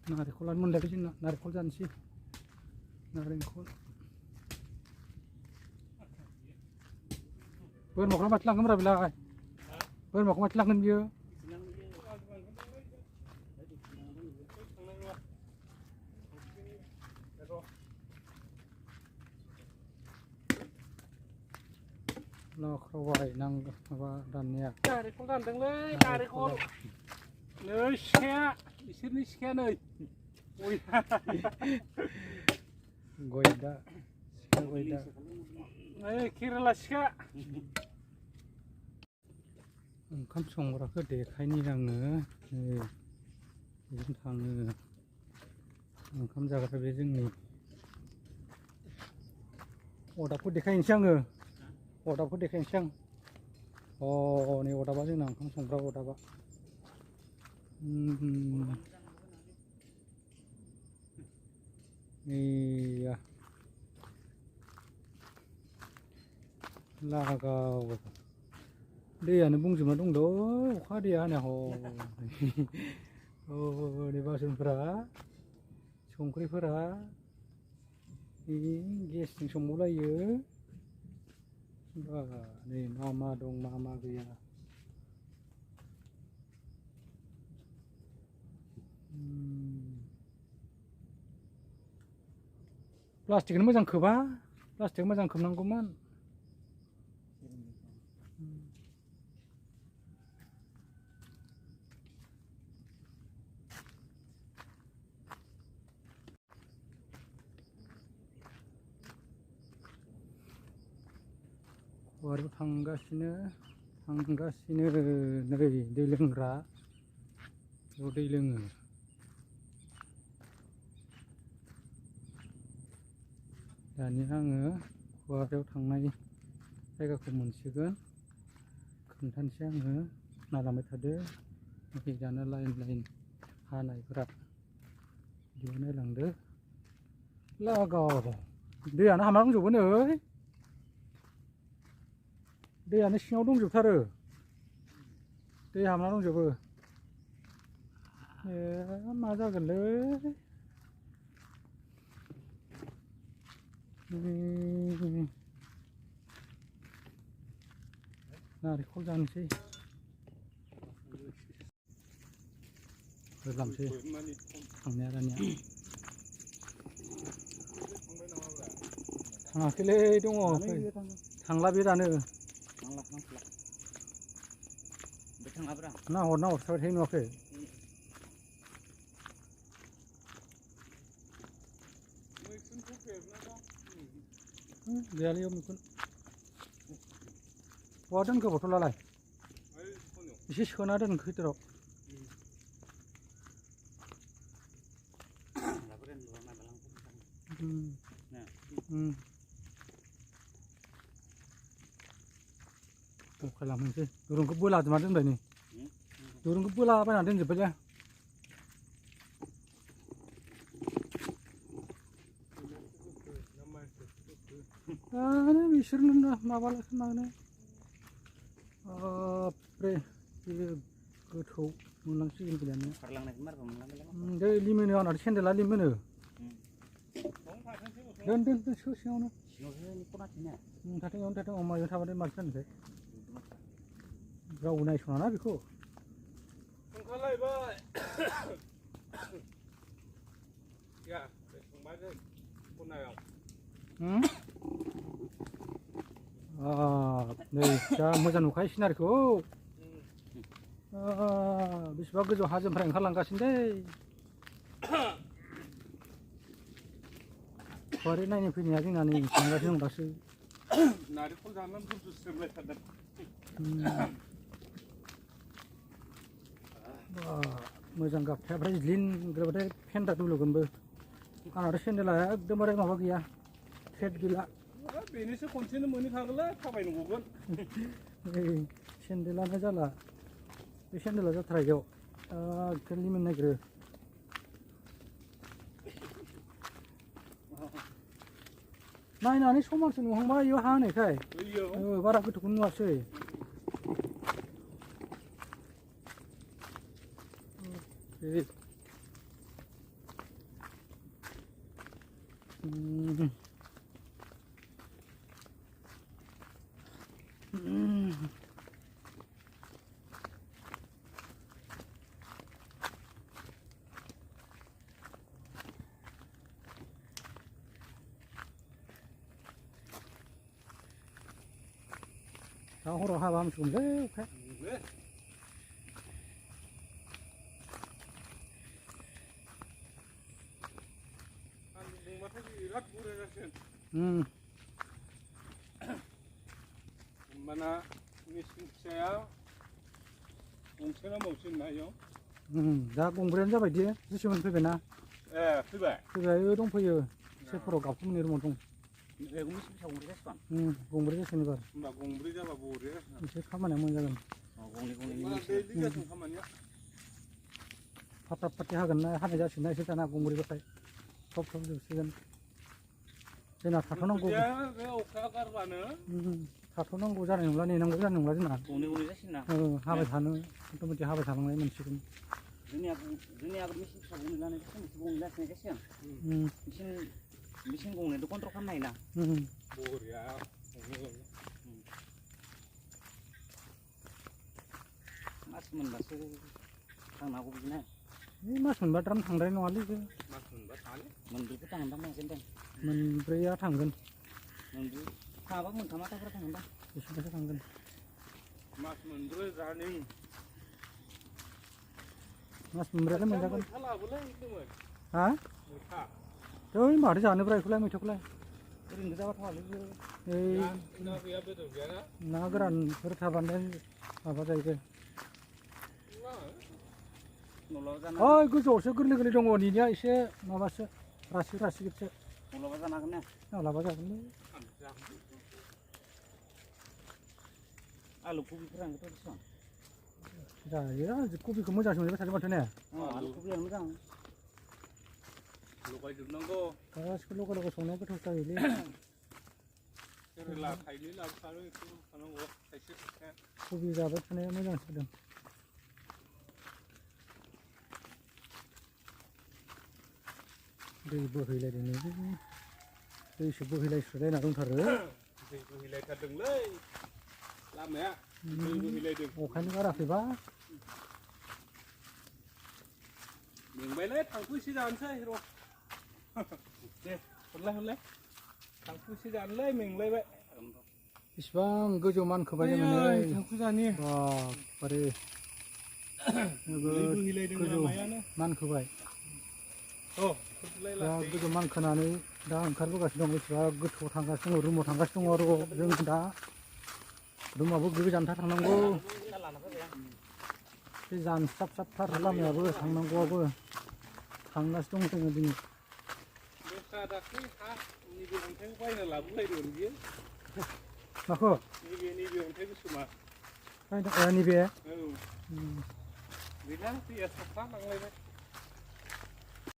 नारेंखलानो मोनलायबाय जोंना नारेंखल जानोसै नारेंखल बोरमाखौलाय माथो लांगोनब्रा बेलाय बोरमाखौ माथो लांगोन बियो लाख्रावबाय नांगौ माबा दाननाया नारेंखल दानदोंलै नारेंखल नै सिखाया बिसोरनि सिखाया नै गयदा सिखा गयदा ओइ केरेला सिखा ओंखाम संग्राखौ देखायनि आङो बेजों थाङो ओंखाम जाग्रा बे जोंनि अरदाबखौ देखायनोसै आङो अरदाबखौ देखायनोसै आं नै अरदाबा जोंना ओंखाम संग्रा अरदाबा iya लागाव दैयानो बुंजोबना दं अखा दैया हानाया नै बासनफोरा संख्रिफोरा गेसजों संबावलायो नै मा दं मा गैया प्लास्टिकआनो मोजां खोबा प्लास्टिक मोजां खोबनांगौमोन बारबो थांगासिनो नै दै लोंग्रा बेयाव दै लोङो दानिया आङो गुवाहाटियाव थांनाय जायगाखौ मोनसिगोन खोन्थानोसै आङो नायलांबाय थादो जानो लाइन हानायफोरा बिदिबो नायलांदो लागाव दैयानो हाबना दंजोबो नै दैयानो सिङाव दंजोबथारो दै हाबना दंजोबो मा जागोनलै नारेंखल जानोसै होलांसै थांनाया दानिया थाङाखैलै दङ थांला बे दानो नाहरथाबाय थायो नुवाखै गैयालै मैखुन बहा दोनखो बथलालाय एसे सोना दोन खैदाराव बखायलांनोसै दुरुंखौ बोलाजोबना दोनबाय नै दुरुंखौ बोलाबायना दोनजोब्बाय बिसोरनो माबालासो मानो बापरे गोथौ मोनलांसिगोन गैयानो दै लिमोनो आंना सेन्देला लिमोनो दोन सिङावनो थाथों अमाजों थाबाथाय माथो जानोसै रावबो नायस'ना ना बेखौ ओंखारलायबाय नै जा मोजां नुखायो सिनारिखौ बेसेबा गोजौ हाजोनिफ्राय ओंखारलांगासिनो दै ओरै नायनो फैनाया जोंना नै थांगासिनो दं दासो नारेंखल जानानै गुजुस्रोलायथारदों मोजां गाबथायाब्राय ज्लिन ग्रोबाथाय फेन्दा दुलुगोनबो आंनाथ' सेन्देला एकदमबारे माबा गैया थ्रेड गैला बेनिसो खनसेनो मोनहैखागोनलै थाबायनो गगोन सेन्देलानो जाला बे सेन्देला जाथारा बेयाव एकदम लिमोननो नागिरो नायनानै समानसो नुहांबाय बेयाव हानायखाय बारा गोथौखौनो नुवासै 다 호로 하밤 죽음래 오케이 mana mesin saya gंसे나 먹었나요? 자 공부를 잡아야 돼 주시면 되나 예, 그래. 그래 동포여 세포로 가품 내로 동 왜 공부 시험 우리 했어? 공부를 했으니 봐 나 공부를 잡아 보래. 이제 가만히 못 자건 나 내일이가 좀 가만요. 파타파티 하겠나 하는 자식 나 있었잖아 공부를 봐 톱톱 좀 쓰건 제나 타토는 거 왜 오카가르바는? 타토는 거 자는 거라 내는 거 자는 거라 오늘 했나? 하바 사는 또 뭐지 하바 사는 거는 지금 dunia mesin sabun dan itu kan sabun dan saya kasih mesin gong itu kontrol kan lain lah 뭐야? mas membasuh kang aku begini 이 맛은 바람 상당히 놓알리 그 맞는 거 아니? mendu itu tangan tangan sendiri 문브레야 당근 mendu apa pun kamar tak pernah tangan 있으면서 당근 맞는 거 자니. 맛 문브레는 뭔가건 살아 볼래 이거 뭐? 아? 다. 저기 말이지 않는 브라이 콜라이 미쳐 콜라이 udah nggak dapat hal itu 에이 야, 나 그야 betul ya. 나그란 그렇다 봤네 아바자 이게 nol sana 아 그 저서 그리 그리 좀 원이냐 이제 나봤어 라시 gitu nol sana kan ya 나라바자 근데 alu kubi kurang itu bisa 자 얘가 고비 그 모자 좀 이거 사지 못하네 alu kubi yang kurang 누가 죽는 거? 가서 그로 그러고 손에 그 tos다 이리 그래라 खाइलिला सारो itu खानो वो खाइसे 고비 잡아 타네 모자 쓰던 दै बोहैलाय दिनै दैसो बोहैलाय सुलाय ना दंथारो दै बोहैलायथारदोंलै लामाया दै बोहैलायदों अखायानो गाराखैबा मेंबायलै थांफैसै जानोसै र' दे हरलाय थांफैसै जानोलै मेंलायबाय इसिबां गोजौ मानखोबाय जोङो नै थांफैजानि बारे दै बोहैलायदों गोजौ लामायानो मानखोबाय औ दा गोजौ मानखोनानै दा ओंखारबोगासिनो दं बेसेबा गोथौआव थांगासिनो दङ रुमाव थांगासिनो दङ आरो जों दा रुमाबो गोजानथार थांनांगौ बे जानसाबसाबथार लामायाबो थांनांगौआबो थांगासिनो दं जोङो दिनै दस्रा दाख्लै हा नैबे अन्थाइखौ बायना लाबोलायदोंमोन बियो माखौ नैबे अन्थाइ गोसोमा नैबे औ गैला दैया साफा लांलायबाय